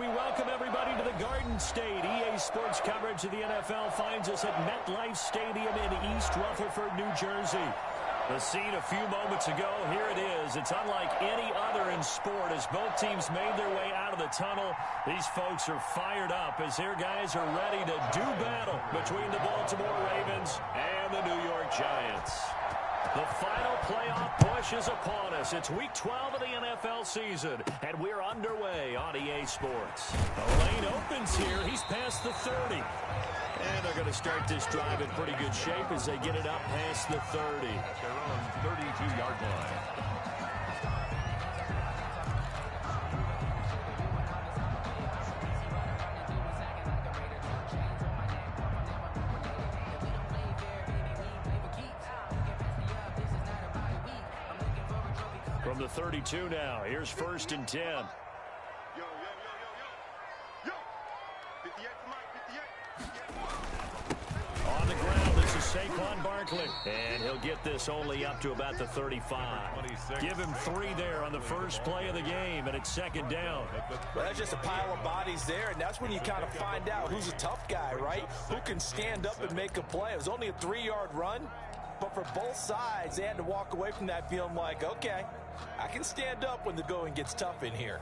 We welcome everybody to the Garden State. EA Sports coverage of the NFL finds us at MetLife Stadium in East Rutherford, New Jersey. The scene a few moments ago, here it is. It's unlike any other in sport as both teams made their way out of the tunnel. These folks are fired up as their guys are ready to do battle between the Baltimore Ravens and the New York Giants. The final playoff push is upon us. It's Week 12 of the NFL season, and we're underway on EA Sports. The lane opens here. He's past the 30. And they're going to start this drive in pretty good shape as they get it up past the 30. At their own 32-yard line. From the 32 now, here's 1st and 10. On the ground, this is Saquon Barkley. And he'll get this only up to about the 35. 26. Give him 3 there on the first play of the game, and it's 2nd down. Well, that's just a pile of bodies there, and that's when you kind of find out who's a tough guy, right? Who can stand up and make a play. It was only a 3-yard run, but for both sides, they had to walk away from that feeling like, okay, I can stand up when the going gets tough in here.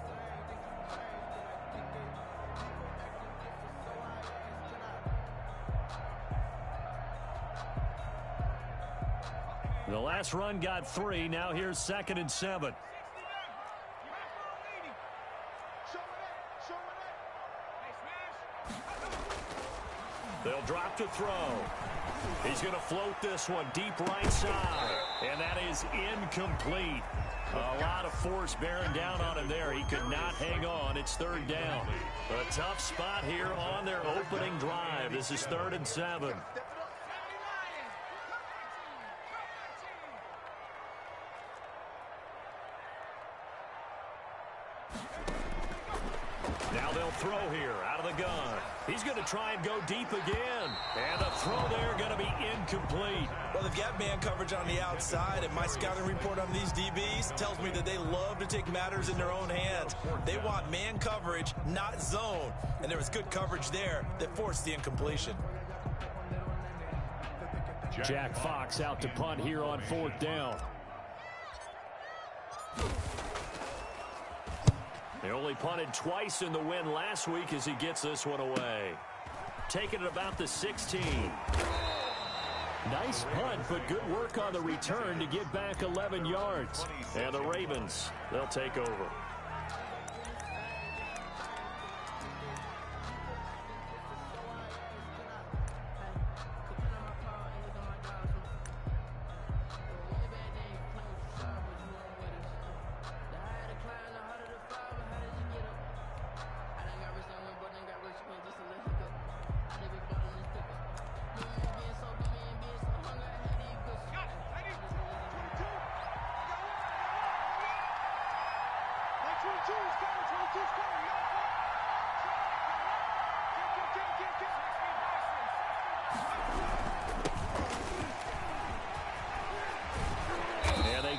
The last run got 3. Now here's 2nd and 7. They'll drop to throw. He's going to float this one deep right side. And that is incomplete. A lot of force bearing down on him there. He could not hang on. It's 3rd down. A tough spot here on their opening drive. This is 3rd and 7. Now they'll throw here out of the gun. He's going to try and go deep again. And the throw there going to be incomplete. Well, they've got man coverage on the outside, and my scouting report on these DBs tells me that they love to take matters in their own hands. They want man coverage, not zone. And there was good coverage there that forced the incompletion. Jack Fox out to punt here on 4th down. They only punted twice in the win last week as he gets this one away. Taking it about the 16. Nice punt, but good work on the return to get back 11 yards. And the Ravens, they'll take over.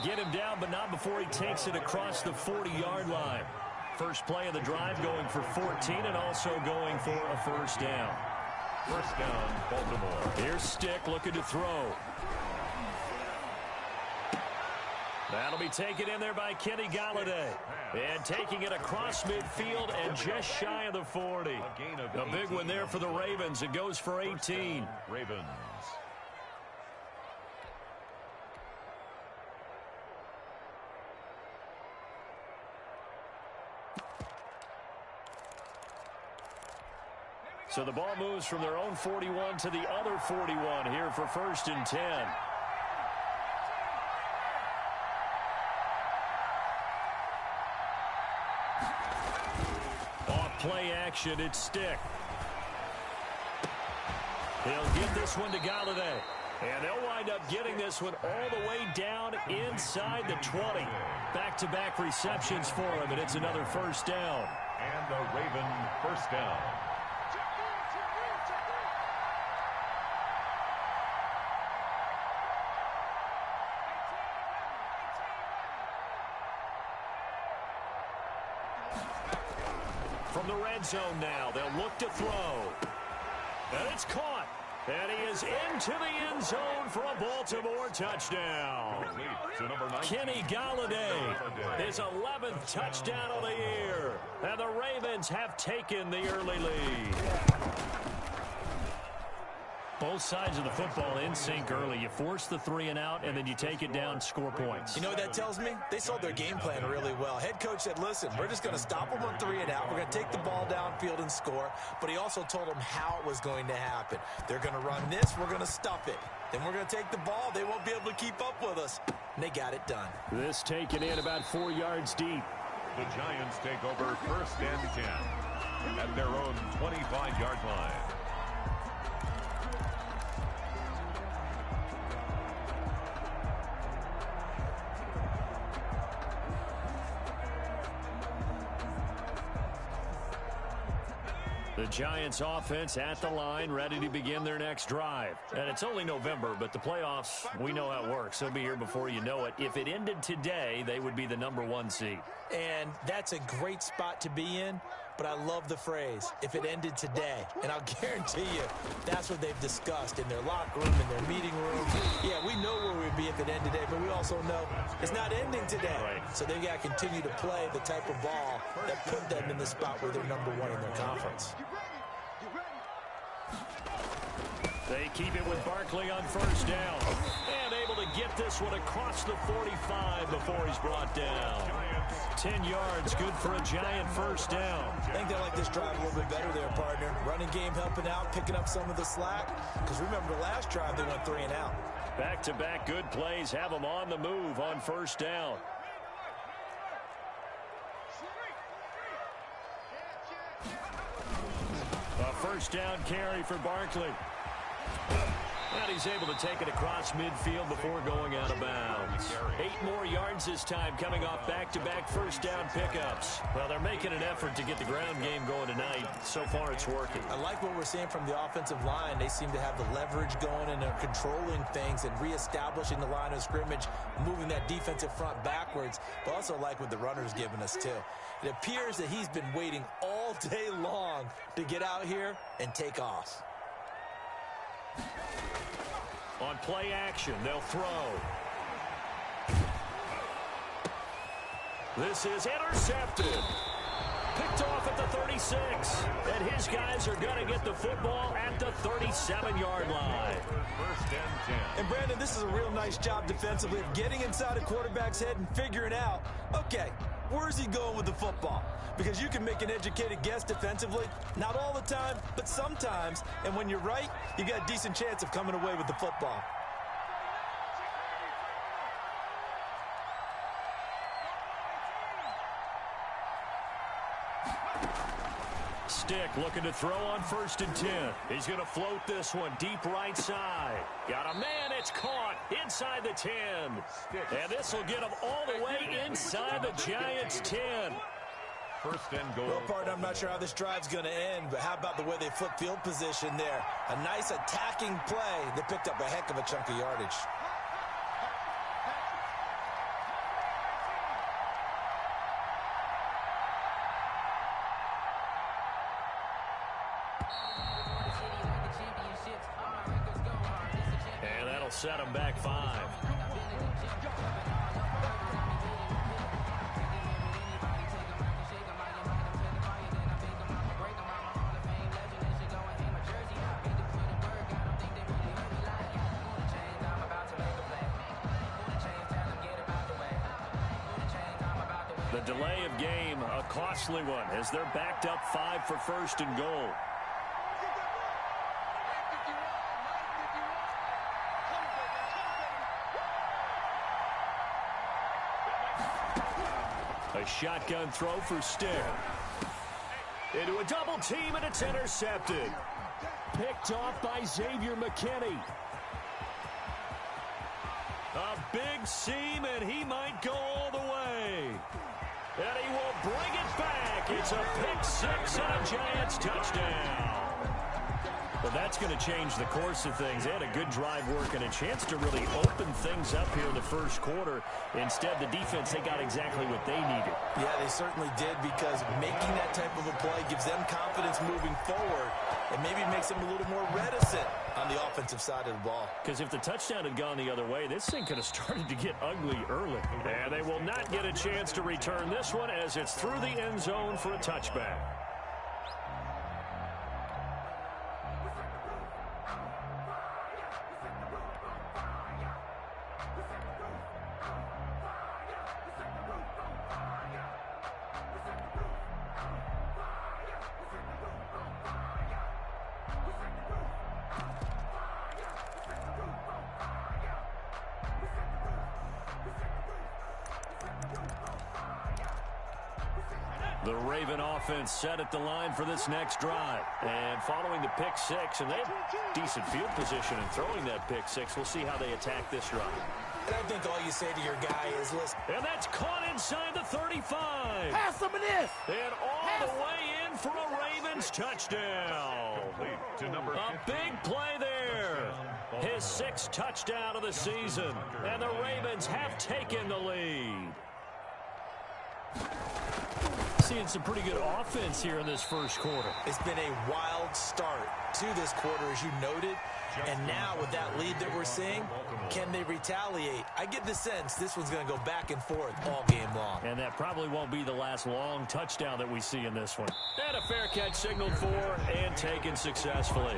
Get him down, but not before he takes it across the 40-yard line. First play of the drive going for 14 and also going for a 1st down. 1st down, Baltimore. Here's Stick looking to throw. That'll be taken in there by Kenny Golladay. And taking it across midfield and just shy of the 40. A big one there for the Ravens. It goes for 18. Ravens. So the ball moves from their own 41 to the other 41 here for 1st and 10. Off play action, it's Stick. He'll get this one to Golladay. And they'll wind up getting this one all the way down inside the 20. Back-to-back receptions for him, and it's another 1st down. And the Raven 1st down. From the red zone now, they'll look to throw. And it's caught. And he is into the end zone for a Baltimore touchdown. Kenny Golladay, his 11th touchdown of the year. And the Ravens have taken the early lead. Both sides of the football in sync early. You force the 3 and out, and then you take it down, score points. You know what that tells me? They sold their game plan really well. Head coach said, listen, we're just going to stop them on 3 and out. We're going to take the ball downfield and score. But he also told them how it was going to happen. They're going to run this. We're going to stuff it. Then we're going to take the ball. They won't be able to keep up with us. And they got it done. This taken in about 4 yards deep. The Giants take over 1st and 10 at their own 25-yard line. The Giants offense at the line, ready to begin their next drive. And it's only November, but the playoffs, we know how it works. They'll be here before you know it. If it ended today, they would be the #1 seed. And that's a great spot to be in, but I love the phrase, if it ended today. And I'll guarantee you, that's what they've discussed in their locker room, in their meeting room. Yeah, we know where we'd be if it ended today, but we also know it's not ending today. Right. So they've got to continue to play the type of ball that put them in the spot where they're #1 in their conference. They keep it with Barkley on 1st down. And able to get this one across the 45 before he's brought down. 10 yards, good for a Giant 1st down. I think they like this drive a little bit better there, partner. Running game helping out, picking up some of the slack. Because remember, the last drive they went 3 and out. Back-to-back good plays have them on the move on 1st down. A 1st down carry for Barkley. And he's able to take it across midfield before going out of bounds. 8 more yards this time coming off back-to-back 1st down pickups. Well, they're making an effort to get the ground game going tonight. So far, it's working. I like what we're seeing from the offensive line. They seem to have the leverage going and they're controlling things and reestablishing the line of scrimmage, moving that defensive front backwards. But also like what the runner's giving us, too. It appears that he's been waiting all day long to get out here and take off. On play action, they'll throw. This is intercepted. Picked off at the 36. And his guys are going to get the football at the 37-yard line. 1st and 10. And, Brandon, this is a real nice job defensively of getting inside a quarterback's head and figuring out, okay, where's he going with the football? Because you can make an educated guess defensively, not all the time, but sometimes. And when you're right, you got a decent chance of coming away with the football. Stick looking to throw on 1st and 10. He's going to float this one deep right side. Got a man, it's caught inside the 10. And this will get him all the way inside the Giants' 10. 1st and goal. Well, partner, I'm not sure how this drive's going to end, but how about the way they flip field position there? A nice attacking play. They picked up a heck of a chunk of yardage. And that'll set them back 5. The delay of game, a costly one, as they're backed up 5 for 1st and goal. A shotgun throw for Stick. Into a double team, and it's intercepted. Picked off by Xavier McKinney. A big seam, and he might go all the way. And he will bring it back. It's a pick 6 and a Giants touchdown. Well, that's going to change the course of things. They had a good drive work and a chance to really open things up here in the first quarter. Instead, the defense, they got exactly what they needed. Yeah, they certainly did, because making that type of a play gives them confidence moving forward and maybe makes them a little more reticent on the offensive side of the ball. Because if the touchdown had gone the other way, this thing could have started to get ugly early. And they will not get a chance to return this one as it's through the end zone for a touchback. The Raven offense set at the line for this next drive. And following the pick six, and they have decent field position in throwing that pick six. We'll see how they attack this drive. And I think all you say to your guy is, listen. And that's caught inside the 35. Pass some of this. And all the way in for a Ravens touchdown. To number A big play there. His sixth touchdown of the season. And the Ravens have taken the lead. Seeing some pretty good offense here in this first quarter. It's been a wild start to this quarter, as you noted. And now with that lead that we're seeing, can they retaliate? I get the sense this one's going to go back and forth all game long. And that probably won't be the last long touchdown that we see in this one. And a fair catch signaled for and taken successfully.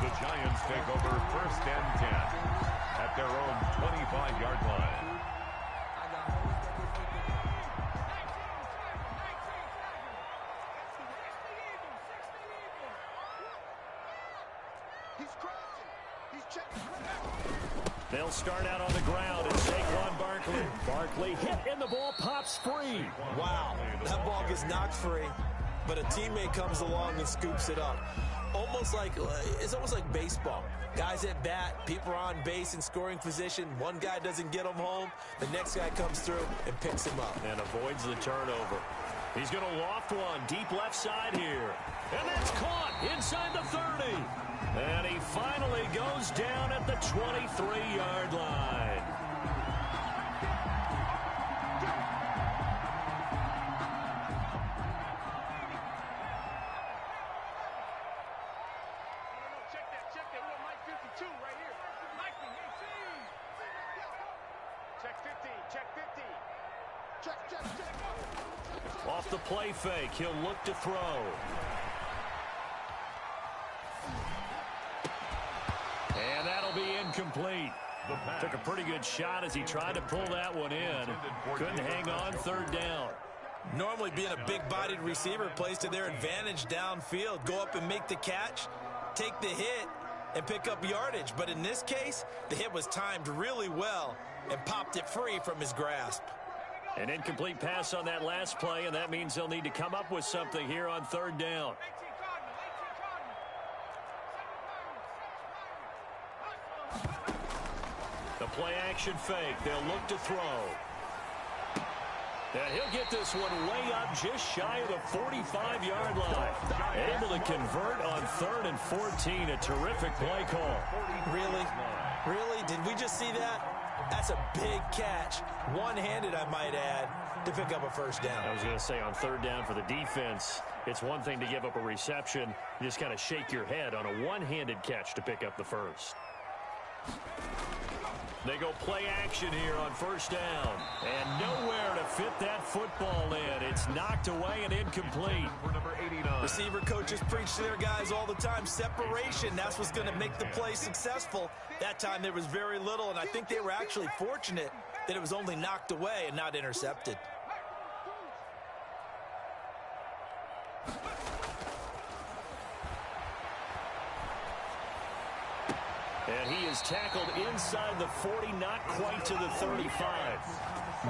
The Giants take over 1st and 10 at their own 25-yard line. They'll start out on the ground. It's Saquon Barkley. Barkley hit and the ball pops free. Wow, that ball gets knocked free, but a teammate comes along and scoops it up. It's almost like baseball. Guys at bat, people are on base in scoring position. One guy doesn't get him home. The next guy comes through and picks him up. And avoids the turnover. He's going to loft one deep left side here. And that's caught inside the 30. And he finally goes down at the 23-yard line. Check that. We got Mike 52 right here. Mike 18. Check 15. Check 15. Check. Off the play fake, he'll look to throw. And that'll be incomplete. Took a pretty good shot as he tried to pull that one in. Couldn't hang on 3rd down. Normally being a big-bodied receiver plays to their advantage downfield. Go up and make the catch, take the hit, and pick up yardage. But in this case, the hit was timed really well and popped it free from his grasp. An incomplete pass on that last play, and that means they'll need to come up with something here on 3rd down. The play-action fake. They'll look to throw. And he'll get this one way up just shy of the 45-yard line. Able to convert on 3rd and 14. A terrific play call. Really? Really? Did we just see that? That's a big catch. One-handed, I might add, to pick up a 1st down. I was going to say, on 3rd down for the defense, it's one thing to give up a reception. You just kind of shake your head on a one-handed catch to pick up the first. They go play action here on 1st down. And nowhere to fit that football in. It's knocked away and incomplete. For number 89. Receiver coaches preach to their guys all the time. Separation, that's what's going to make the play successful. That time there was very little, and I think they were actually fortunate that it was only knocked away and not intercepted. And he is tackled inside the 40, not quite to the 35.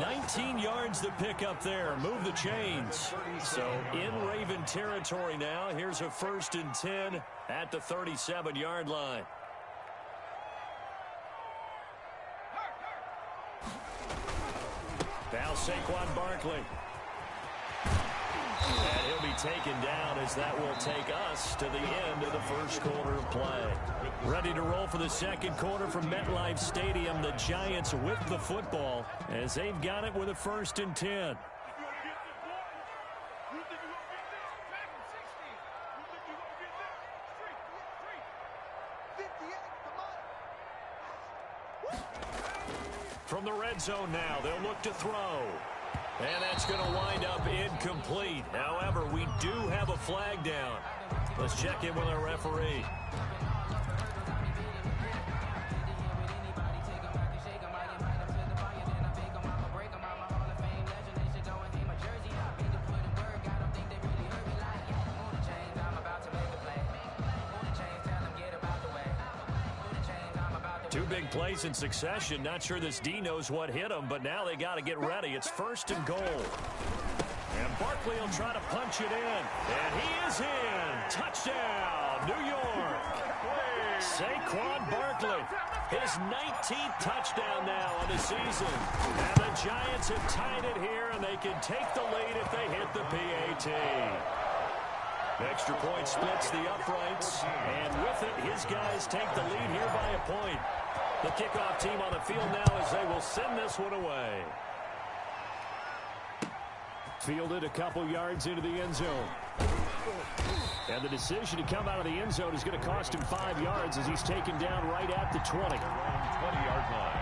19 yards to pick up there. Move the chains. So in Raven territory now. Here's a 1st and 10 at the 37-yard line. Now Saquon Barkley. And he'll be taken down as that will take us to the end of the first quarter of play. Ready to roll for the second quarter from MetLife Stadium. The Giants with the football as they've got it with a 1st and 10. From the red zone now, they'll look to throw. And that's going to wind up incomplete. However, we do have a flag down. Let's check in with our referee. Two big plays in succession. Not sure this D knows what hit him, but now they got to get ready. It's 1st and goal. And Barkley will try to punch it in. And he is in. Touchdown, New York. Saquon Barkley. His 19th touchdown now on the season. And the Giants have tied it here, and they can take the lead if they hit the PAT. Extra point splits the uprights, and with it, his guys take the lead here by a point. The kickoff team on the field now as they will send this one away. Fielded a couple yards into the end zone. And the decision to come out of the end zone is going to cost him 5 yards as he's taken down right at the 20. 20-yard line.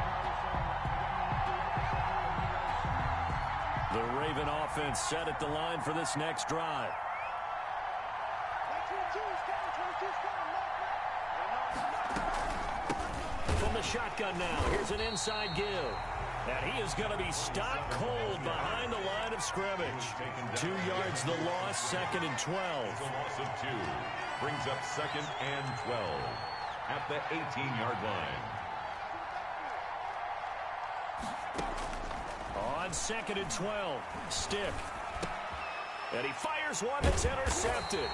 The Raven offense set at the line for this next drive. From the shotgun now, here's an inside give. And he is going to be stopped cold behind the line of scrimmage. 2 yards the loss, 2nd and 12. The loss of 2 brings up 2nd and 12 at the 18-yard line. On 2nd and 12, Stick. And he fires one that's intercepted.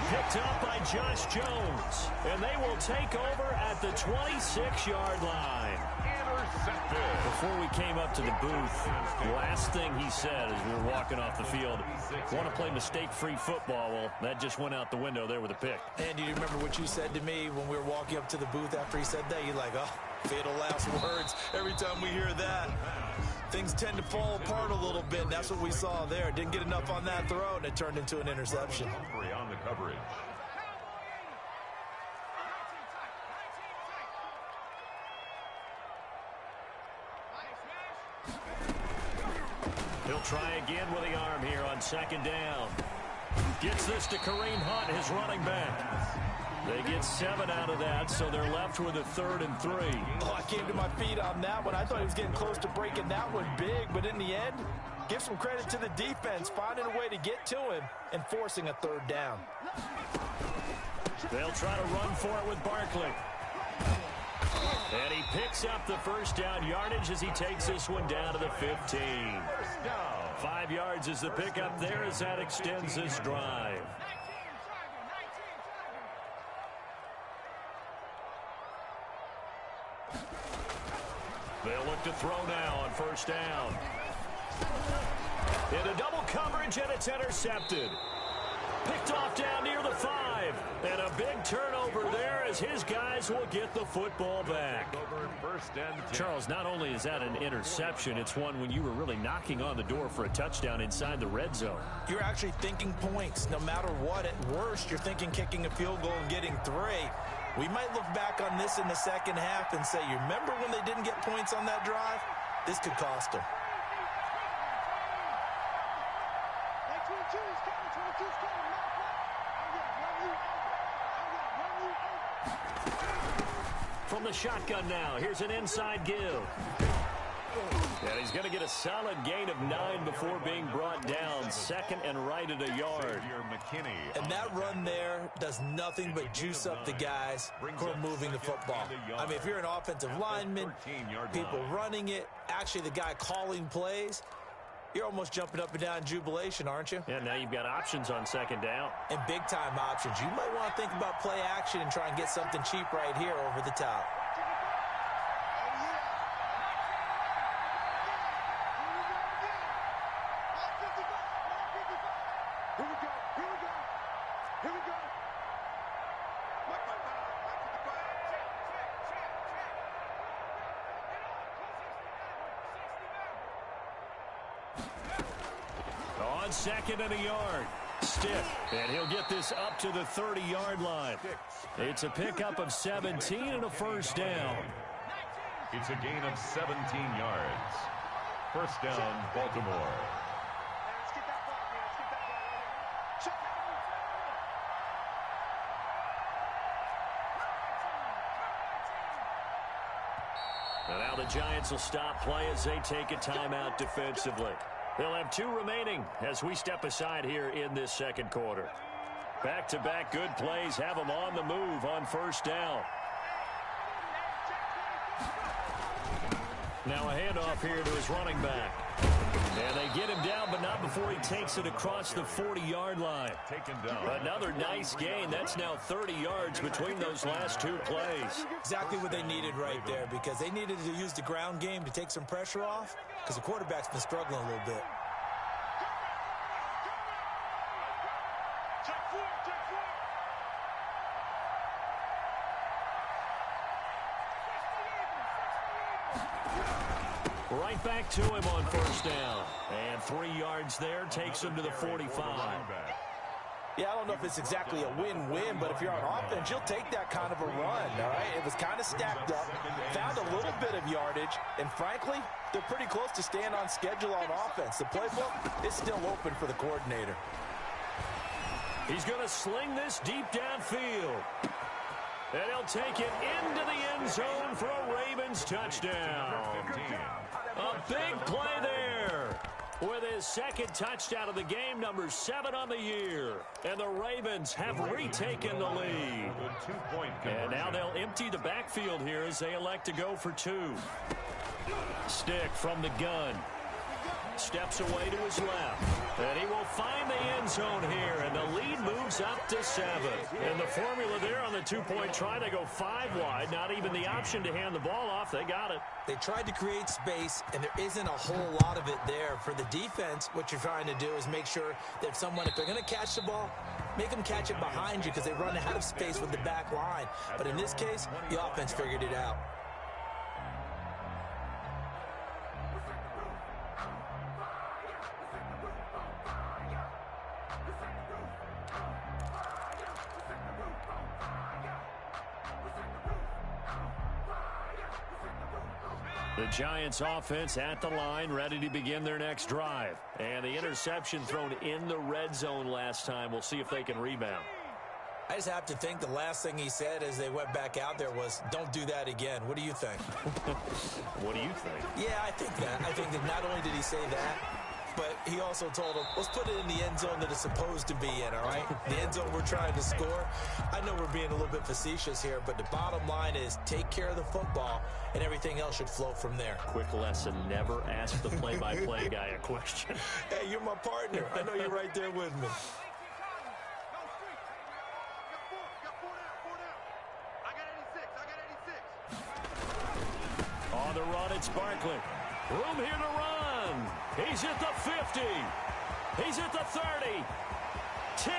Picked up by Josh Jones. And they will take over at the 26-yard line. Intercepted. Before we came up to the booth, the last thing he said as we were walking off the field, want to play mistake-free football. Well, that just went out the window there with a pick. And do you remember what you said to me when we were walking up to the booth after he said that? You're like, oh, fatal last words. Every time we hear that, things tend to fall apart a little bit. And that's what we saw there. Didn't get enough on that throw, and it turned into an interception. Humphrey on the coverage. He'll try again with the arm here on 2nd down. Gets this to Kareem Hunt, his running back. They get 7 out of that, so they're left with a 3rd and 3. Oh, I came to my feet on that one. I thought he was getting close to breaking that one big, but in the end, give some credit to the defense, finding a way to get to him and forcing a 3rd down. They'll try to run for it with Barkley. And he picks up the 1st down yardage as he takes this one down to the 15. 5 yards is the pickup there as that extends this drive. They'll look to throw now on 1st down. Into double coverage, and it's intercepted. Picked off down near the 5. And a big turnover there as his guys will get the football back. Over 1st and 10. Charles, not only is that an interception, it's one when you were really knocking on the door for a touchdown inside the red zone. You're actually thinking points. No matter what, at worst, you're thinking kicking a field goal and getting 3. We might look back on this in the second half and say, you remember when they didn't get points on that drive? This could cost them. From the shotgun now, here's an inside give. And he's going to get a solid gain of 9 before being brought down. 2nd and right at a yard. And that run there does nothing but juice up the guys who are moving the football. I mean, if you're an offensive lineman, people running it, actually the guy calling plays, you're almost jumping up and down in jubilation, aren't you? Yeah, now you've got options on 2nd down. And big-time options. You might want to think about play action and try and get something cheap right here over the top. On 2nd and a yard. Stick, and he'll get this up to the 30-yard line. It's a pickup of 17 and a first down. It's a gain of 17 yards. First down, Baltimore. Let's get that ball, man. Let's get that ball. Check. And now the Giants will stop play as they take a timeout defensively. They'll have 2 remaining as we step aside here in this second quarter. Back-to-back good plays have them on the move on first down. Now a handoff here to his running back. And they get him down, but not before he takes it across the 40-yard line. Taken down. Another nice gain. That's now 30 yards between those last 2 plays. Exactly what they needed right there, because they needed to use the ground game to take some pressure off, because the quarterback's been struggling a little bit. Check 4, check 4. Right back to him on first down. And 3 yards there takes him to the 45. Yeah, I don't know if it's exactly a win-win, but if you're on offense, you'll take that kind of a run, all right? It was kind of stacked up, found a little bit of yardage, and frankly, they're pretty close to staying on schedule on offense. The playbook is still open for the coordinator. He's going to sling this deep downfield. And he'll take it into the end zone for a Ravens touchdown. A big play there. With his second touchdown of the game, number 7 on the year. And the Ravens have retaken the lead. And now they'll empty the backfield here as they elect to go for 2. Stick from the gun. Steps away to his left. And he will find the end zone here. And the lead moves up to 7. And the formula there on the 2-point try, they go 5 wide. Not even the option to hand the ball off. They got it. They tried to create space, and there isn't a whole lot of it there. For the defense, what you're trying to do is make sure that if they're going to catch the ball, make them catch it behind you because they run out of space with the back line. But in this case, the offense figured it out. The Giants offense at the line, ready to begin their next drive. And the interception thrown in the red zone last time. We'll see if they can rebound. I just have to think the last thing he said as they went back out there was, don't do that again. What do you think? What do you think? Yeah, I think that. I think that not only did he say that, but he also told him, let's put it in the end zone that it's supposed to be in, all right? The end zone we're trying to score. I know we're being a little bit facetious here, but the bottom line is take care of the football, and everything else should flow from there. Quick lesson, never ask the play-by-play guy a question. Hey, you're my partner. I know you're right there with me. On the run, it's Barkley. Room here to run. He's at the 50. He's at the 30. 10,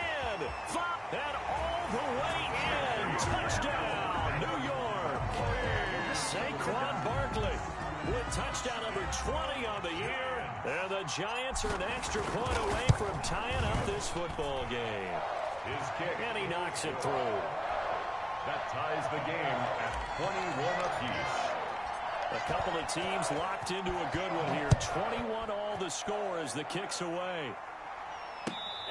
5, and all the way in. Touchdown, New York. Saquon Barkley with touchdown number 20 on the year. And the Giants are an extra point away from tying up this football game. His kick. And he knocks it through. That ties the game at 21 apiece. A couple of teams locked into a good one here. 21 all the score as the kick's away.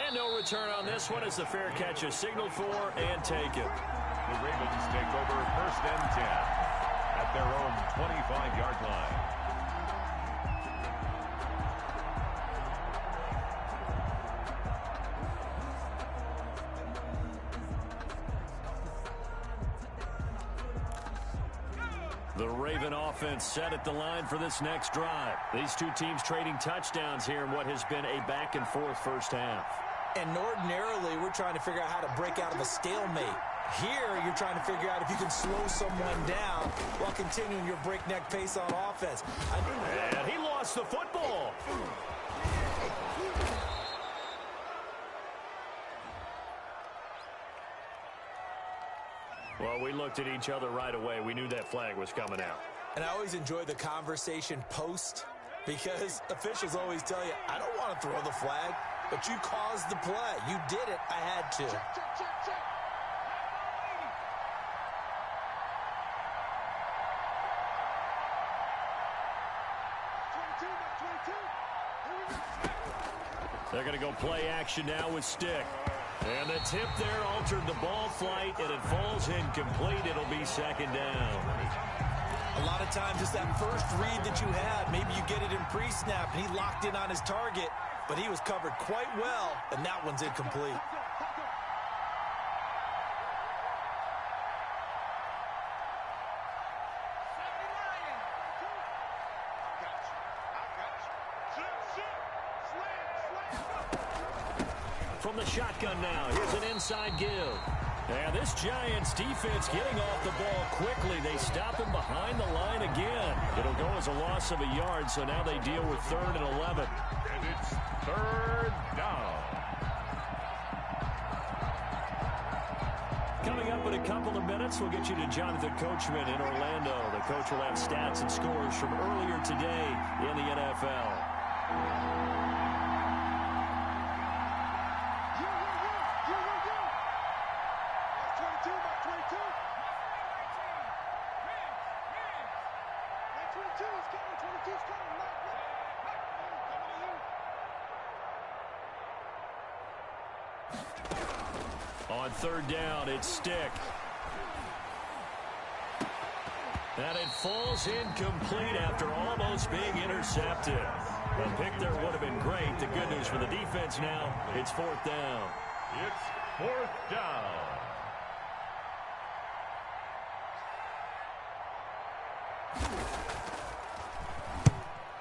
And no return on this one as the fair catch is signaled for and taken. The Ravens take over first and 10 at their own 25-yard line. The Raven offense set at the line for this next drive. These two teams trading touchdowns here in what has been a back-and-forth first half. And ordinarily, we're trying to figure out how to break out of a stalemate. Here, you're trying to figure out if you can slow someone down while continuing your breakneck pace on offense. And he lost the football. Well, we looked at each other right away. We knew that flag was coming out. And I always enjoy the conversation post because officials always tell you, I don't want to throw the flag. but you caused the play. You did it. I had to. Check, check, check, check. 22, not 22. Here we go. They're going to go play action now with Stick. And the tip there altered the ball flight, and it falls incomplete. It'll be second down. A lot of times it's that first read that you had. Maybe you get it in pre-snap, and he locked in on his target, but he was covered quite well, and that one's incomplete. From the shotgun now, here's an inside give. And this Giants defense getting off the ball quickly. They stop him behind the line again. It'll go as a loss of a yard, so now they deal with 3rd and 11. And it's 3rd down. Coming up in a couple of minutes, we'll get you to Jonathan Coachman in Orlando. The coach will have stats and scores from earlier today in the NFL. On 3rd down, it's Stick. And it falls incomplete after almost being intercepted. The pick there would have been great. The good news for the defense now, it's 4th down. It's 4th down.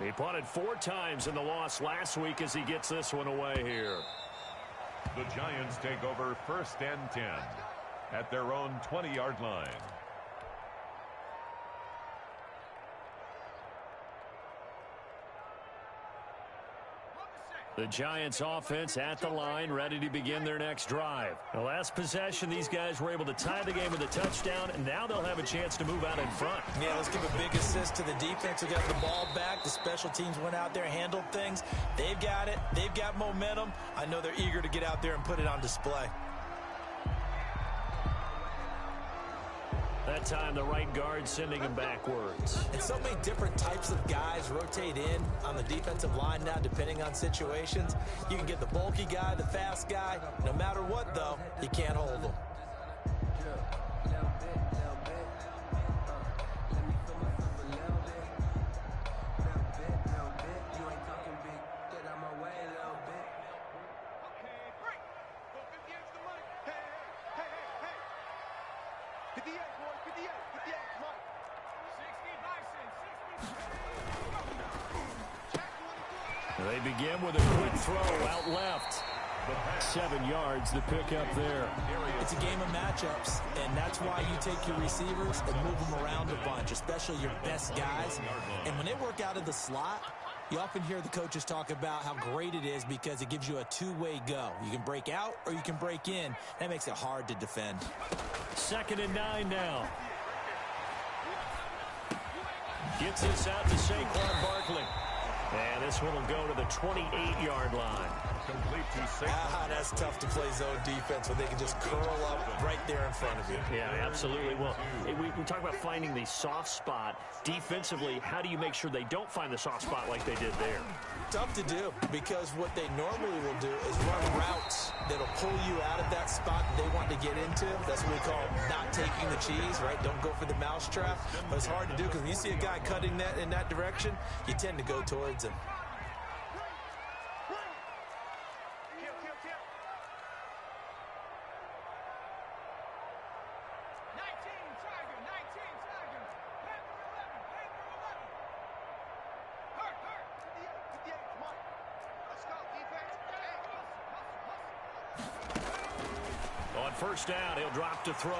He punted 4 times in the loss last week as he gets this one away here. The Giants take over 1st and 10 at their own 20-yard line. The Giants offense at the line, ready to begin their next drive. The last possession, these guys were able to tie the game with a touchdown, and now they'll have a chance to move out in front. Yeah, let's give a big assist to the defense who got the ball back. The special teams went out there, handled things. They've got it. They've got momentum. I know they're eager to get out there and put it on display. That time, the right guard sending him backwards. And so many different types of guys rotate in on the defensive line now, depending on situations. You can get the bulky guy, the fast guy. No matter what, though, you can't hold them. They begin with a quick throw out left. 7 yards, the pick up there. It's a game of matchups, and that's why you take your receivers and move them around a bunch, especially your best guys. And when they work out of the slot, you often hear the coaches talk about how great it is because it gives you a two-way go. You can break out or you can break in. That makes it hard to defend. 2nd and 9 now. Gets this out to Saquon Barkley. And this one will go to the 28-yard line. Complete to Saquon. That's tough to play zone defense when they can just curl up right there in front of you. Yeah, absolutely. Well, we talk about finding the soft spot. Defensively, how do you make sure they don't find the soft spot like they did there? Tough to do because what they normally will do is run routes that'll pull you out of that spot that they want to get into. That's what we call not taking the cheese, right? Don't go for the mousetrap. But it's hard to do because when you see a guy cutting that in that direction, you tend to go towards him. On 1st down, he'll drop to throw.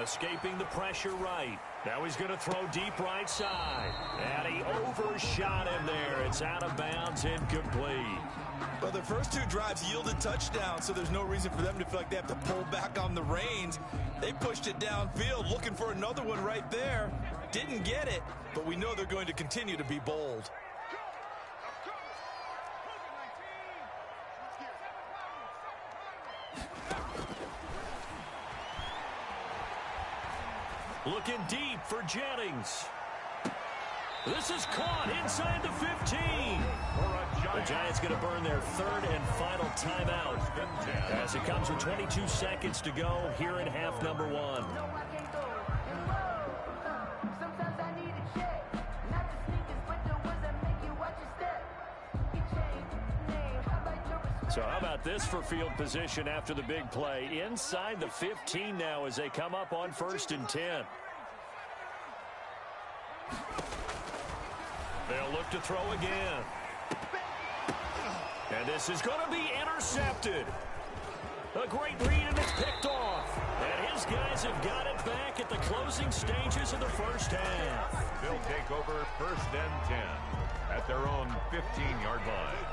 Escaping the pressure right. Now he's going to throw deep right side. And he overshot him there. It's out of bounds, incomplete. Well, their first 2 drives yielded touchdowns, so there's no reason for them to feel like they have to pull back on the reins. They pushed it downfield, looking for another one right there. Didn't get it, but we know they're going to continue to be bold. Looking deep for Jennings. This is caught inside the 15. The Giants going to burn their third and final timeout as it comes with 22 seconds to go here in half number one. So how about this for field position after the big play? Inside the 15 now as they come up on 1st and 10. They'll look to throw again. And this is going to be intercepted. A great read, and it's picked off. And his guys have got it back at the closing stages of the first half. They'll take over 1st and 10 at their own 15-yard line.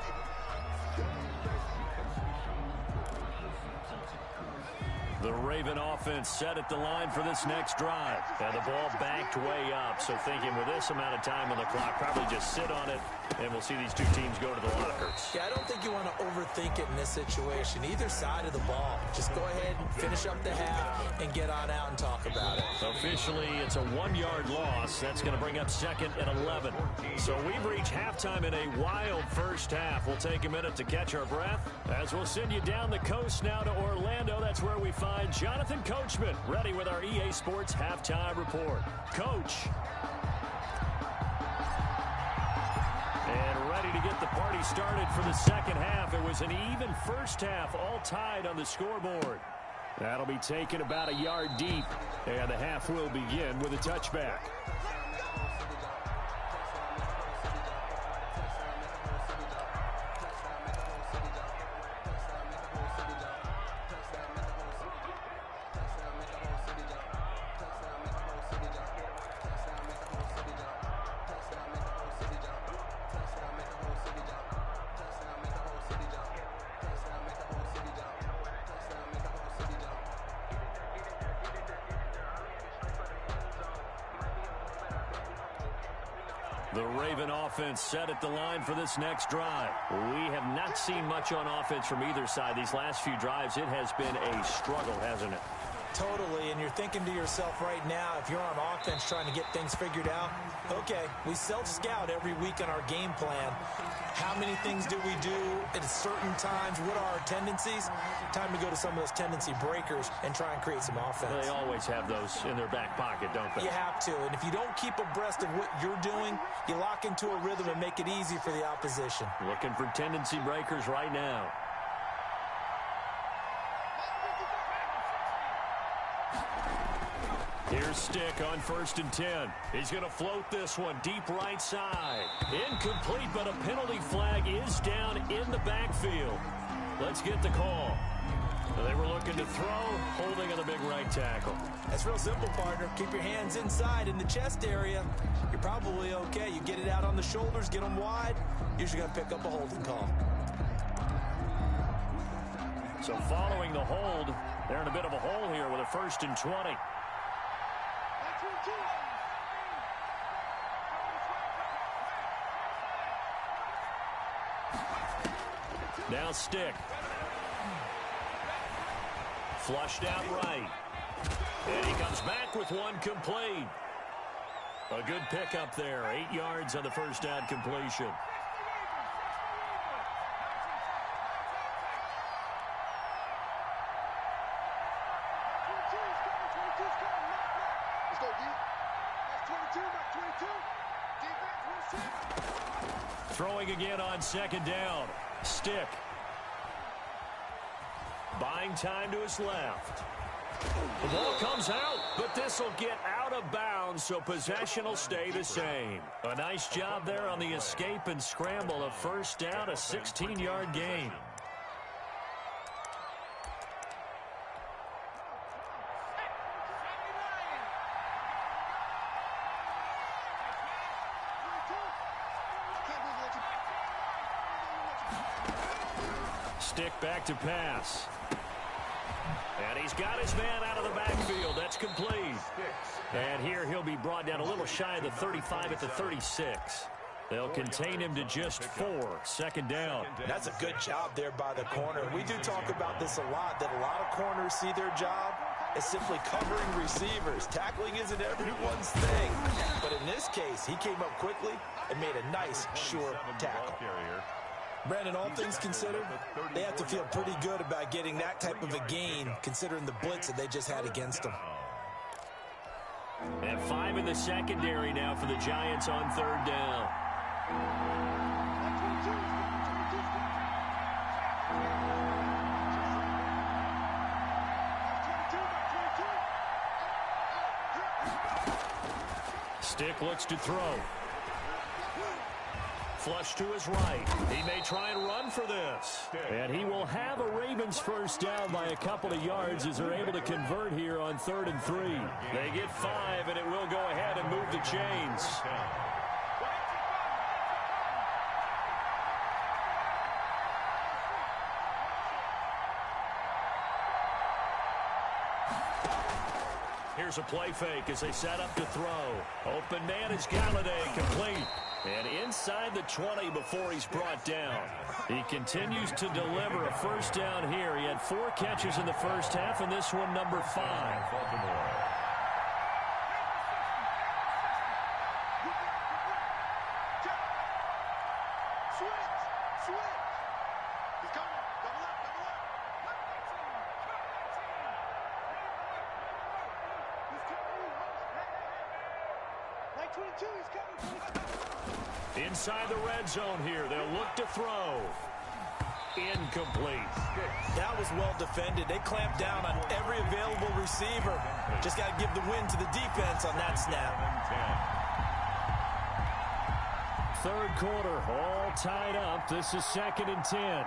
The Raven offense set at the line for this next drive. And the ball backed way up. So thinking with this amount of time on the clock, probably just sit on it, and we'll see these two teams go to the lockers. Yeah, I don't think you want to overthink it in this situation. Either side of the ball. Just go ahead and finish up the half and get on out and talk about it. Officially, it's a 1-yard loss. That's going to bring up 2nd and 11. So we've reached halftime in a wild first half. We'll take a minute to catch our breath as we'll send you down the coast now to Orlando. That's where we find Jonathan Coachman ready with our EA Sports halftime report. Coach. And ready to get the party started for the second half. It was an even first half, all tied on the scoreboard. That'll be taken about a yard deep, and the half will begin with a touchback. The Raven offense set at the line for this next drive. We have not seen much on offense from either side. These last few drives, it has been a struggle, hasn't it? Totally, and you're thinking to yourself right now, if you're on offense trying to get things figured out, okay, we self-scout every week on our game plan. How many things do we do at certain times? What are our tendencies? Time to go to some of those tendency breakers and try and create some offense. They always have those in their back pocket, don't they? You have to, and if you don't keep abreast of what you're doing, you lock into a rhythm and make it easy for the opposition. Looking for tendency breakers right now. Here's Stick on 1st and 10. He's going to float this one deep right side. Incomplete, but a penalty flag is down in the backfield. Let's get the call. They were looking to throw, holding on the big right tackle. That's real simple, partner. Keep your hands inside in the chest area. You're probably okay. You get it out on the shoulders, get them wide. Usually going to pick up a holding call. So following the hold, they're in a bit of a hole here with a 1st and 20. Now Stick. Flushed out right. And he comes back with one complete. A good pickup there. 8 yards on the first down completion. Throwing again on 2nd down. Stick. Buying time to his left. The ball comes out, but this will get out of bounds, so possession will stay the same. A nice job there on the escape and scramble. A 1st down, a 16-yard gain. Stick back to pass. And he's got his man out of the backfield. That's complete. And here he'll be brought down a little shy of the 35 at the 36. They'll contain him to just 4. 2nd down. That's a good job there by the corner. We do talk about this a lot, that a lot of corners see their job is simply covering receivers. Tackling isn't everyone's thing. But in this case, he came up quickly and made a nice, sure tackle. Brandon, all things considered, they have to feel pretty good about getting that type of a gain, considering the blitz that they just had against them. And 5 in the secondary now for the Giants on 3rd down. Stick looks to throw. Flush to his right. He may try and run for this. And he will have a Ravens first down by a couple of yards as they're able to convert here on 3rd and 3. They get 5, and it will go ahead and move the chains. Here's a play fake as they set up to throw. Open man is Galladay, complete. And inside the 20 before he's brought down. He continues to deliver a first down here. He had 4 catches in the first half, and this one number 5. Inside the red zone here. They'll look to throw. Incomplete. That was well defended. They clamped down on every available receiver. Just got to give the win to the defense on that snap. 3rd quarter, all tied up. This is 2nd and 10.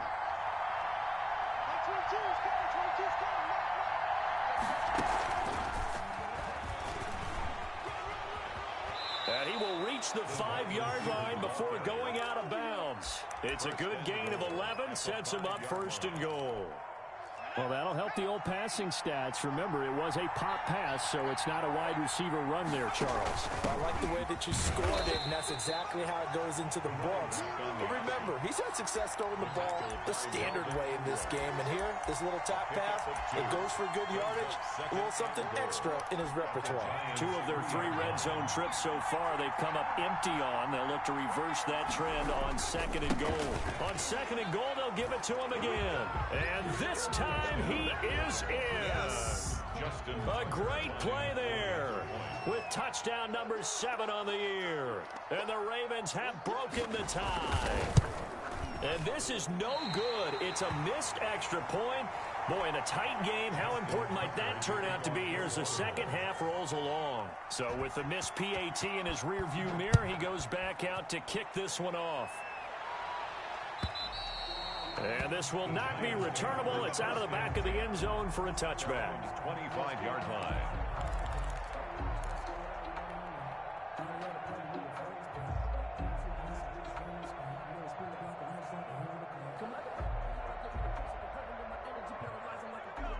And he will reach the 5-yard line before going out of bounds. It's a good gain of 11, sets him up 1st and goal. Well, that'll help the old passing stats. Remember, it was a pop pass, so it's not a wide receiver run there, Charles. I like the way that you scored it, and that's exactly how it goes into the books. But remember, he's had success throwing the ball the standard way in this game. And here, this little top pass, it goes for good yardage, a little something extra in his repertoire. 2 of their 3 red zone trips so far, they've come up empty on. They'll look to reverse that trend on 2nd and goal. On 2nd and goal, they'll give it to him again. And this time, he is in. Yes. A great play there with touchdown number 7 on the year. And the Ravens have broken the tie. And this is no good. It's a missed extra point. Boy, in a tight game, how important might that turn out to be here as the second half rolls along? So with the missed PAT in his rearview mirror, he goes back out to kick this one off. And this will not be returnable. It's out of the back of the end zone for a touchback. 25-yard line.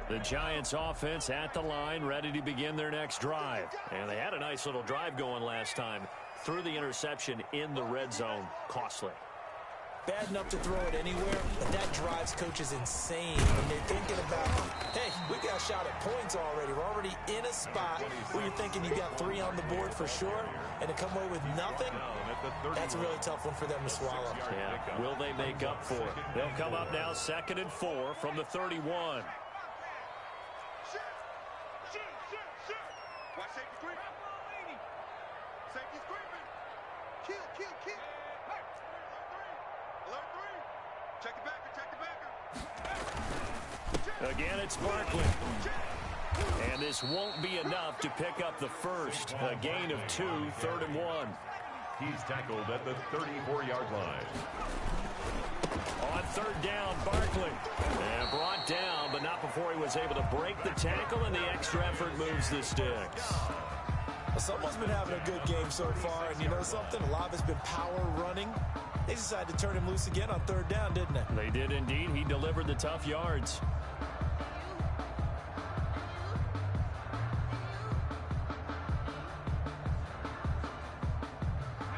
The Giants offense at the line, ready to begin their next drive. And they had a nice little drive going last time. Threw the interception in the red zone. Costly. Bad enough to throw it anywhere, but that drives coaches insane when they're thinking about, hey, we got a shot at points already. We're already in a spot where you're thinking you got 3 on the board for sure, and to come away with nothing, that's a really tough one for them to swallow. Yeah, will they make up for it? They'll come up now 2nd and 4 from the 31. Watch safety creeping. Safety's creeping. Kill. Alert 3. Check the backer. Again, it's Barkley. And this won't be enough to pick up the first. A gain of 2, 3rd and 1. He's tackled at the 34-yard line. On 3rd down, Barkley. And brought down, but not before he was able to break the tackle, and the extra effort moves the sticks. Someone's been having a good game so far, and you know something? A lot of it's been power running. They decided to turn him loose again on 3rd down, didn't they? They did indeed. He delivered the tough yards.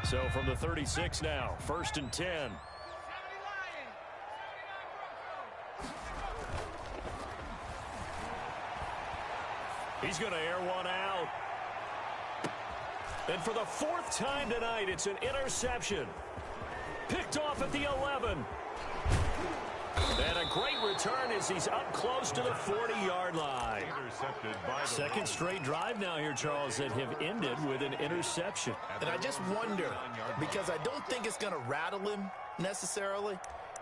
So from the 36 now, 1st and 10. He's going to air one out. And for the fourth time tonight, it's an interception. Picked off at the 11. And a great return as he's up close to the 40-yard line. Intercepted by the Second straight drive now here, Charles, that have ended with an interception. And I just wonder, because I don't think it's going to rattle him necessarily,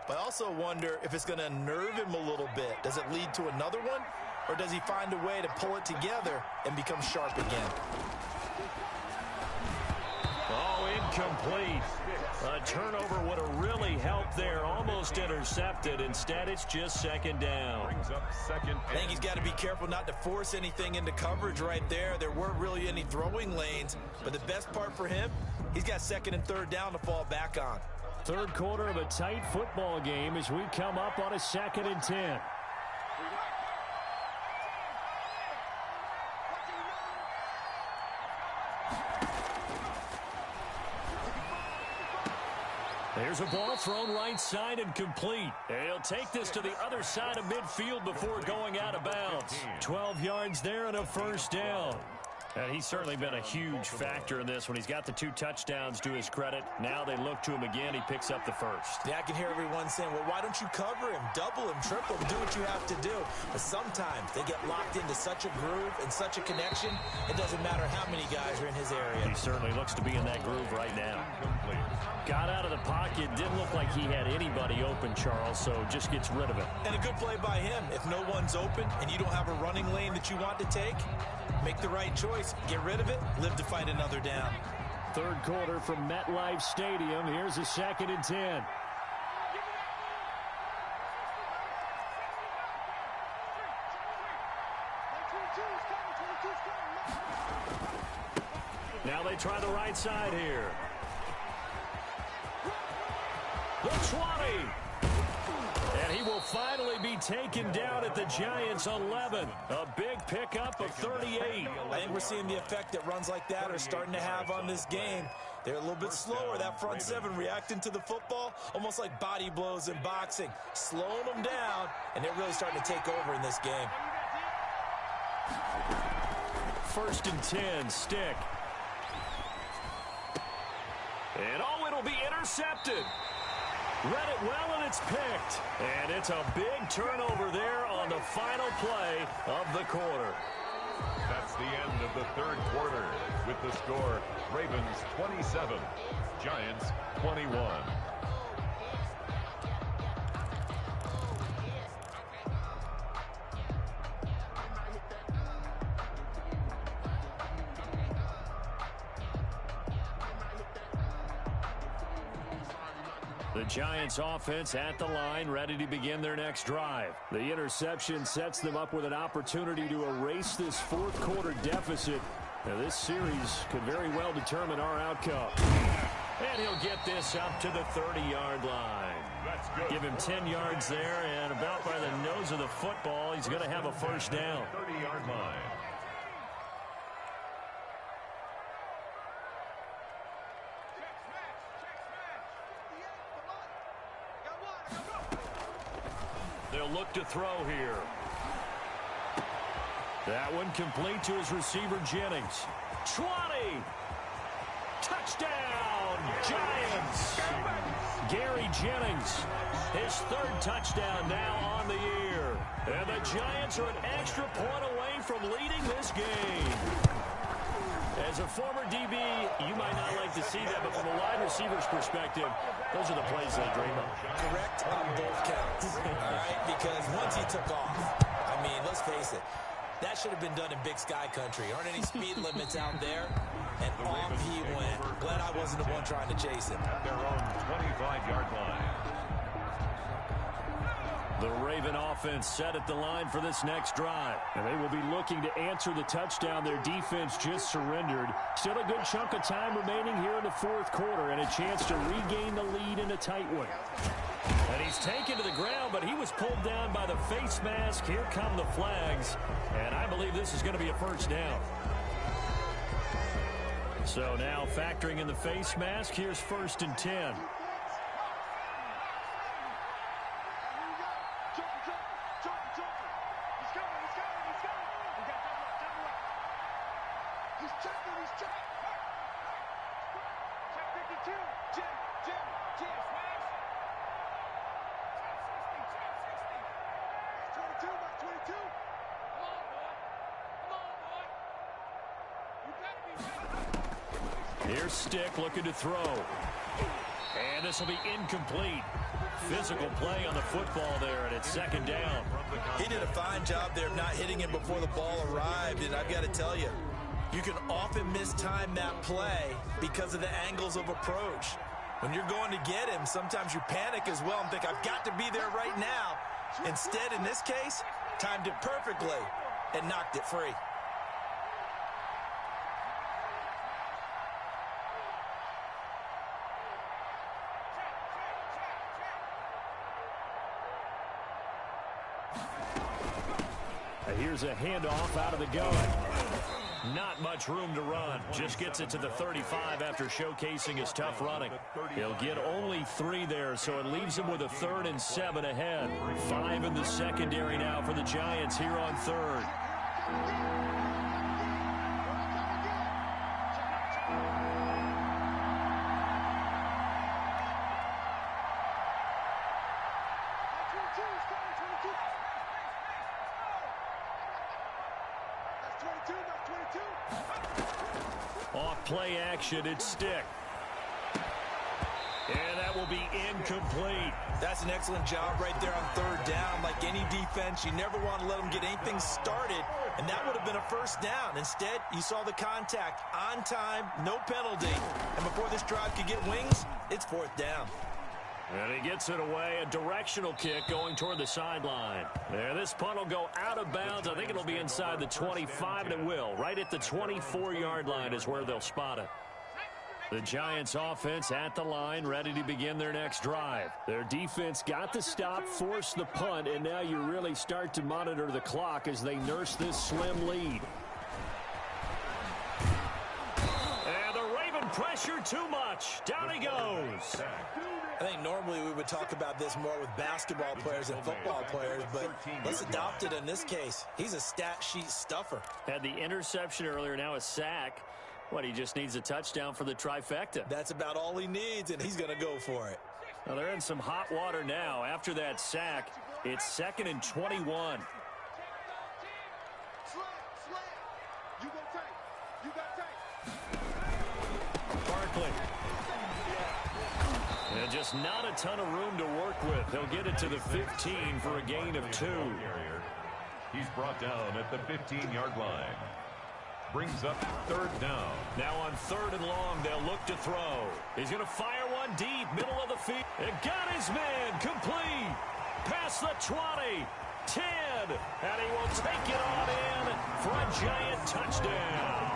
but I also wonder if it's going to unnerve him a little bit. Does it lead to another one, or does he find a way to pull it together and become sharp again? Oh, incomplete. A turnover would have really helped there. Almost intercepted. Instead, it's just second down. brings up second. I think he's got to be careful not to force anything into coverage right there. There weren't really any throwing lanes, but the best part for him, he's got second and third down to fall back on. Third quarter of a tight football game as we come up on a 2nd and 10. There's a ball thrown right side and complete. And he'll take this to the other side of midfield before going out of bounds. 12 yards there and a first down. And he's certainly been a huge factor in this when he's got the 2 touchdowns to his credit. Now they look to him again. He picks up the first. Yeah, I can hear everyone saying, well, why don't you cover him, double him, triple him, do what you have to do. But sometimes they get locked into such a groove and such a connection, it doesn't matter how many guys are in his area. He certainly looks to be in that groove right now. Got out of the pocket. Didn't look like he had anybody open, Charles, so just gets rid of it. And a good play by him. If no one's open and you don't have a running lane that you want to take, make the right choice. Get rid of it. Live to fight another down. Third quarter from MetLife Stadium. Here's a 2nd and 10. Now they try the right side here. The 20. And he will finally be taken down at the Giants' 11. A big pickup of 38. I think we're seeing the effect that runs like that are starting to have on this game. They're a little bit slower, that front seven reacting to the football, almost like body blows in boxing, slowing them down, and they're really starting to take over in this game. 1st and 10, Stick. And oh, it'll be intercepted. Read it well, and it's picked. And it's a big turnover there on the final play of the quarter. That's the end of the third quarter with the score Ravens 27, Giants 21. The Giants offense at the line, ready to begin their next drive. The interception sets them up with an opportunity to erase this fourth quarter deficit. Now, this series could very well determine our outcome. And he'll get this up to the 30-yard line. That's good. Give him 10 yards there, and about by the nose of the football, he's going to have a first down. 30-yard line. They'll look to throw here. That one complete to his receiver, Jennings. 20. Touchdown, Giants. Gary Jennings, his 3rd touchdown now on the year. And the Giants are an extra point away from leading this game. As a former DB, you might not like to see that, but from a wide receiver's perspective, those are the plays they dream of. Correct on both counts, all right? Because once he took off, I mean, let's face it, that should have been done in Big Sky country. Aren't any speed limits out there? And off he went. Glad I wasn't the one trying to chase him. At their own 25-yard line. The Raven offense set at the line for this next drive. And they will be looking to answer the touchdown their defense just surrendered. Still a good chunk of time remaining here in the fourth quarter and a chance to regain the lead in a tight one. And he's taken to the ground, but he was pulled down by the face mask. Here come the flags. And I believe this is going to be a first down. So now factoring in the face mask, here's 1st and 10. Here's Stick looking to throw. And this will be incomplete. Physical play on the football there, and it's second down. He did a fine job there of not hitting him before the ball arrived, and I've got to tell you, you can often mistime that play because of the angles of approach. When you're going to get him, sometimes you panic as well and think, I've got to be there right now. Instead, in this case, timed it perfectly and knocked it free. Here's a handoff out of the gun. Not much room to run. Just gets it to the 35 after showcasing his tough running. He'll get only 3 there, so it leaves him with a 3rd and 7 ahead. 5 in the secondary now for the Giants here on 3rd. Off play action, it's Stick. And that will be incomplete. That's an excellent job right there on 3rd down. Like any defense, you never want to let them get anything started, and that would have been a 1st down. Instead, you saw the contact on time, no penalty. And before this drive could get wings, it's 4th down. And he gets it away, a directional kick going toward the sideline. There, this punt will go out of bounds. I think it'll be inside the 25, and it will. Right at the 24-yard line is where they'll spot it. The Giants offense at the line, ready to begin their next drive. Their defense got the stop, forced the punt, and now you really start to monitor the clock as they nurse this slim lead. And the Raven pressure too much. Down he goes. I think normally we would talk about this more with basketball players and football players, but let's adopt it in this case. He's a stat sheet stuffer. Had the interception earlier, now a sack. What, he just needs a touchdown for the trifecta. That's about all he needs, and he's going to go for it. Well, they're in some hot water now. After that sack, it's 2nd and 21. Barkley. And just not a ton of room to work with. They'll get it to the 15 for a gain of 2. He's brought down at the 15-yard line. Brings up 3rd down. Now on 3rd and long, they'll look to throw. He's going to fire one deep, middle of the field. And got his man, complete. Past the 20, 10, and he will take it on in for a Giant touchdown.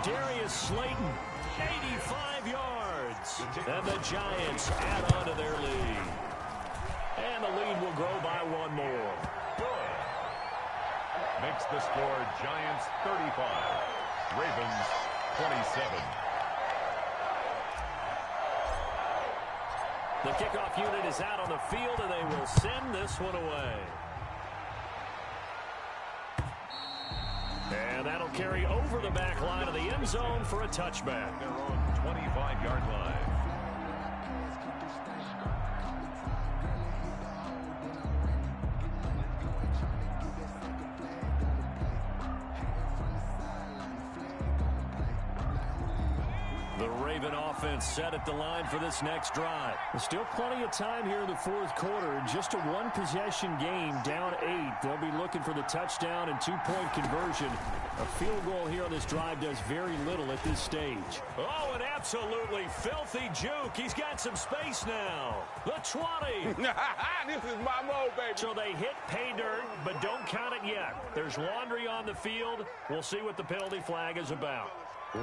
Darius Slayton, 85 yards. And the Giants add on to their lead. And the lead will grow by 1 more. Makes the score Giants 35, Ravens 27. The kickoff unit is out on the field, and they will send this one away. And that'll carry over the back line of the end zone for a touchback. They're on 25-yard line. The Raven offense set at the line for this next drive. There's still plenty of time here in the 4th quarter. Just a 1-possession game, down 8. They'll be looking for the touchdown and 2-point conversion. A field goal here on this drive does very little at this stage. Oh, an absolutely filthy juke. He's got some space now. The 20. This is my mode, baby. So they hit pay dirt, but don't count it yet. There's laundry on the field. We'll see what the penalty flag is about.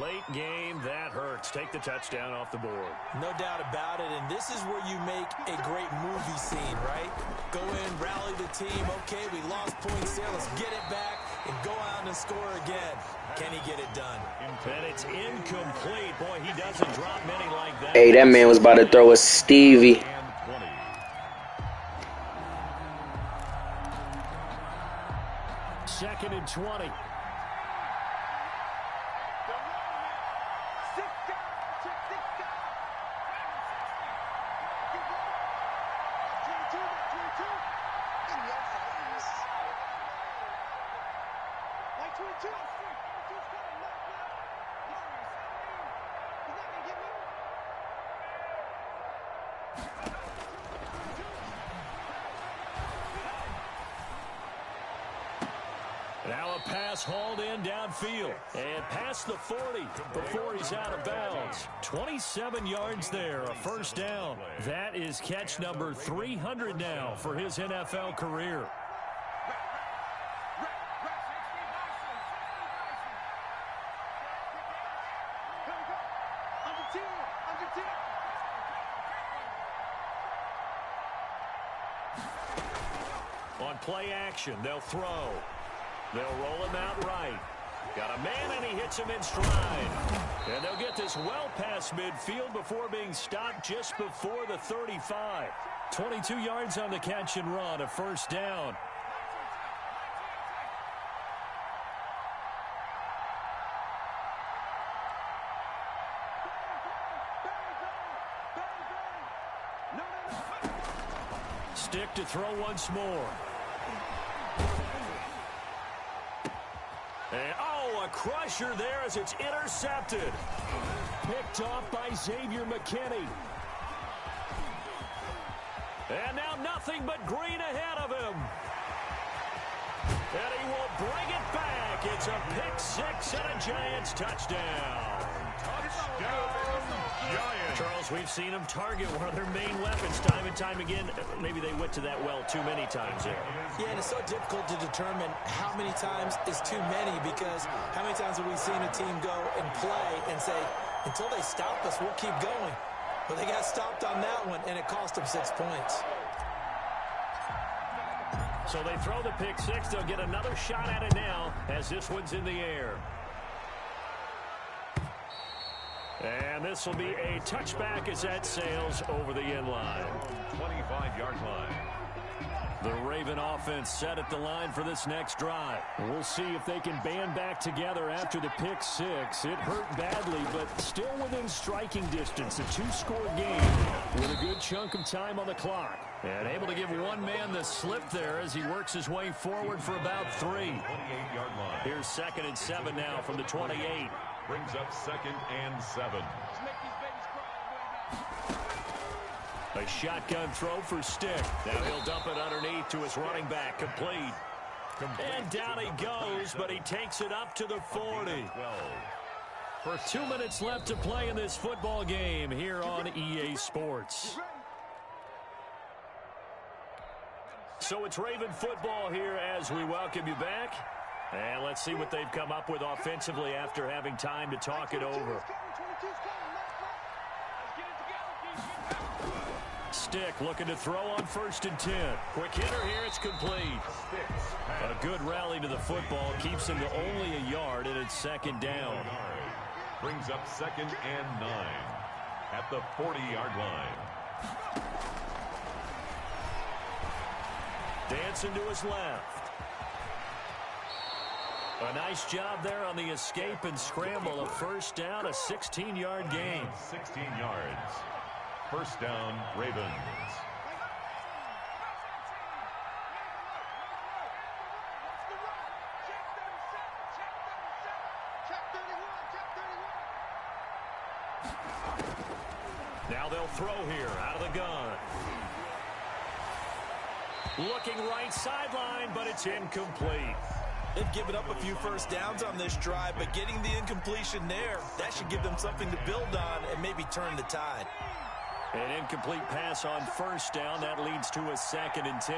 Late game, that hurts. Take the touchdown off the board. No doubt about it, and this is where you make a great movie scene, right? Go in, rally the team. Okay, we lost points there. Let's get it back and go out and score again. Can he get it done? And it's incomplete. Boy, he doesn't drop many like that. Hey, that man was about to throw a Stevie. Second and 20. pass hauled in downfield and past the 40 before he's out of bounds. 27 yards there, a first down. That is catch number 300 now for his NFL career. On play action, they'll throw. They'll roll him out right. Got a man, and he hits him in stride. And they'll get this well past midfield before being stopped just before the 35. 22 yards on the catch and run, a first down. Stick to throw once more. And, a crusher there as it's intercepted. Picked off by Xavier McKinney. And now nothing but green ahead of him. And he will bring it back. It's a pick six and a Giants touchdown. Touchdown, Giants. Charles, we've seen them target one of their main weapons time and time again. Maybe they went to that well too many times there. Yeah, and it's so difficult to determine how many times is too many, because how many times have we seen a team go and play and say, until they stop us, we'll keep going. But they got stopped on that one, and it cost them 6 points. So they throw the pick six. They'll get another shot at it now as this one's in the air. And this will be a touchback as that sails over the end line. 25-yard line. The Raven offense set at the line for this next drive. We'll see if they can band back together after the pick six. It hurt badly, but still within striking distance. A two-score game with a good chunk of time on the clock. And able to give one man the slip there as he works his way forward for about 3. 28-yard line. Here's 2nd and 7 now from the 28. Brings up 2nd and 7. A shotgun throw for Stick. Now he'll dump it underneath to his running back. Complete. And down he goes, but he takes it up to the 40. 2 minutes left to play in this football game here on EA Sports. So it's Raven football here as we welcome you back. And let's see what they've come up with offensively after having time to talk it over. Stick looking to throw on 1st and 10. Quick hitter here, it's complete. A good rally to the football keeps him to only a yard, and it's 2nd down. Brings up 2nd and 9 at the 40-yard line. Dancing to his left. A nice job there on the escape and scramble. A first down, a 16-yard gain. 16 yards. First down, Ravens. Now they'll throw here out of the gun. Looking right sideline, but it's incomplete. They've given up a few first downs on this drive, but getting the incompletion there, that should give them something to build on and maybe turn the tide. An incomplete pass on 1st down. That leads to a 2nd and 10.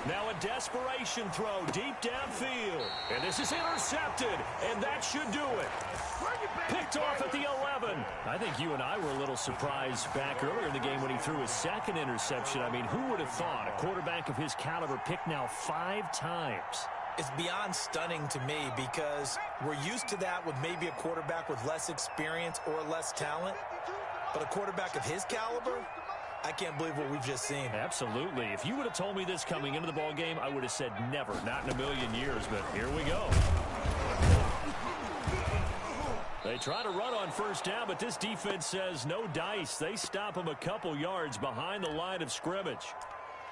Now a desperation throw deep downfield. And this is intercepted, and that should do it. Picked off at the 11. I think you and I were a little surprised back earlier in the game when he threw his 2nd interception. I mean, who would have thought a quarterback of his caliber picked now 5 times? It's beyond stunning to me, because we're used to that with maybe a quarterback with less experience or less talent. But a quarterback of his caliber, I can't believe what we've just seen. Absolutely. If you would have told me this coming into the ball game, I would have said never, not in a million years, but here we go. They try to run on 1st down, but this defense says no dice. They stop him a couple yards behind the line of scrimmage.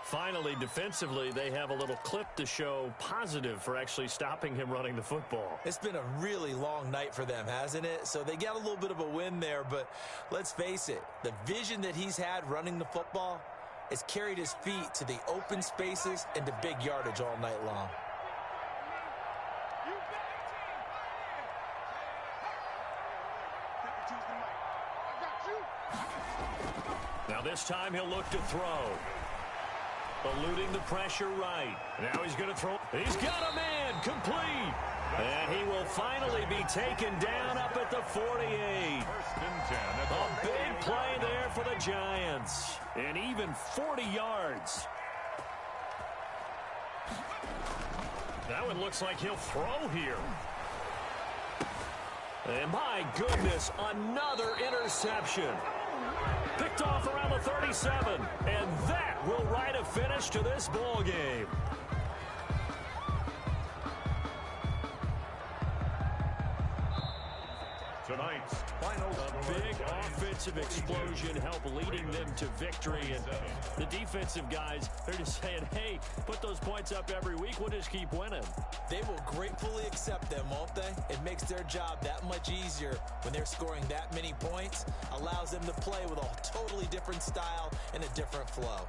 Finally, defensively, they have a little clip to show positive for actually stopping him running the football. It's been a really long night for them, hasn't it? So they got a little bit of a win there, but let's face it, the vision that he's had running the football has carried his feet to the open spaces and to big yardage all night long. Now this time he'll look to throw. Eluding the pressure right. Now he's going to throw. He's got a man complete. And he will finally be taken down up at the 48. First and 10. A big play there for the Giants. And even 40 yards. That one looks like he'll throw here. And my goodness, another interception. Picked off around the 37. And that will write a finish to this ball game. Tonight's final A big offensive explosion helped leading them to victory. And the defensive guys, they're just saying, hey, put those points up every week. We'll just keep winning. They will gratefully accept them, won't they? It makes their job that much easier when they're scoring that many points. Allows them to play with a totally different style and a different flow.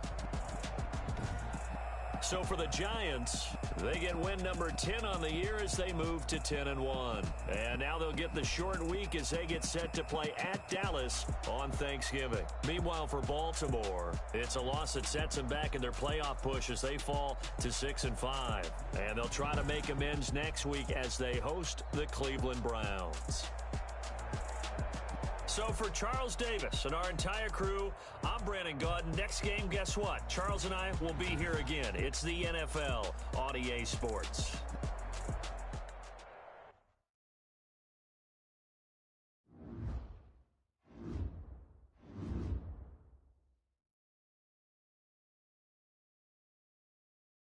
So for the Giants, they get win number 10 on the year as they move to 10-1. And now they'll get the short week as they get set to play at Dallas on Thanksgiving. Meanwhile, for Baltimore, it's a loss that sets them back in their playoff push as they fall to 6-5. And they'll try to make amends next week as they host the Cleveland Browns. So for Charles Davis and our entire crew, I'm Brandon Gaudin. Next game, guess what? Charles and I will be here again. It's the NFL on EA Sports.